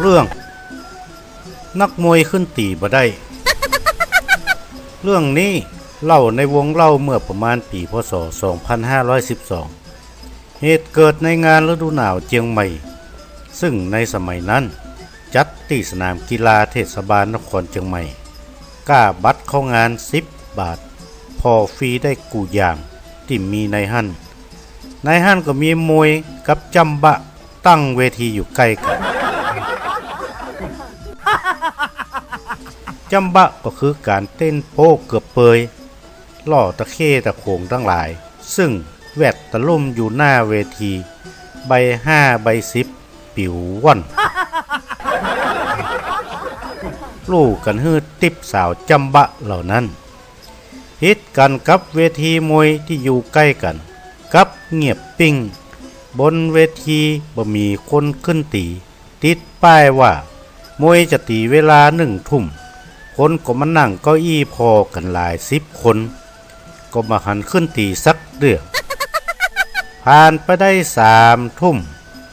เรื่องนักมวยขึ้นตีบ่ได้เรื่องนี้เล่าในวงเล่าเมื่อประมาณปีพ.ศ. 2512เหตุเกิดในงานฤดูหนาวเจียงใหม่ซึ่งในสมัยนั้นจัดที่สนามกีฬาเทศบาลนครเชียงใหม่ค่าบัตรเข้างาน10 บาทพอฟรีได้กูอย่างที่มีในหั่นก็มีมวยกับจำบะตั้งเวทีอยู่ใกล้กันจำบะก็คือการเต้นโป๊เกือบเปยล่อตะเข้ตะโขงทั้งหลายซึ่งแวดตะลุ่มอยู่หน้าเวทีใบ5 ใบ 10ปิวว่อนลู่กันฮืดติบสาวจำบะเหล่านั้นฮิตกันกับเวทีมวยที่อยู่ใกล้กันกับเงียบปิ้งบนเวทีบ่มีคนขึ้นตีติดป้ายว่ามวยจะตีเวลา1 ทุ่มคนก็มานั่งเก้าอี้พอกันหลาย10 คนก็มาหันขึ้นตีสักเดือผ่านไปได้3 ทุ่ม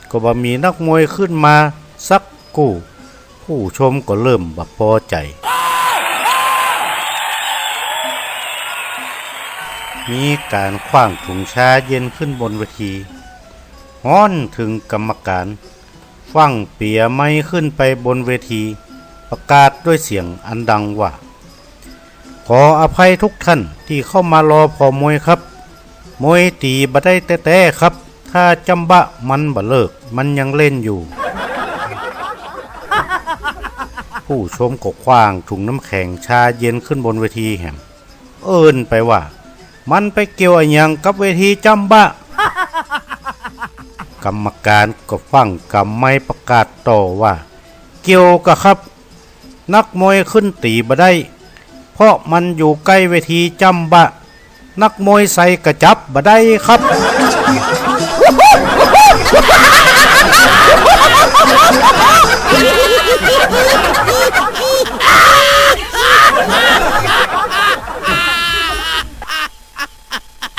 ก็บ่มีนักมวยขึ้นมาสักกู้ผู้ชมก็เริ่มบ่พอใจมีการขว้างถุงชาเย็นขึ้นบนเวทีฮ้อนถึงกรรมการฟังเปียไม้ขึ้นไปบนเวทีประกาศด้วยเสียงอันดังว่าขออภัยทุกท่านที่เข้ามารอพอมวยครับมวยตีบ่ได้แต่ครับถ้าจำบะมันบ่เลิกมันยังเล่นอยู่ผู้ชมก็ขว้างถุงน้ำแข็งชาเย็นขึ้นบนเวทีแหมเอิ้นไปว่ามันไปเกี่ยวอะไรยังกับเวทีจำบะกรรมการก็ฟังกำไม่ประกาศต่อว่าเกี่ยวกับครับนักมวยขึ้นตีบ่ได้เพราะมันอยู่ใกล้เวทีจำบะนักมวยใส่กระจับบ่ได้ครับ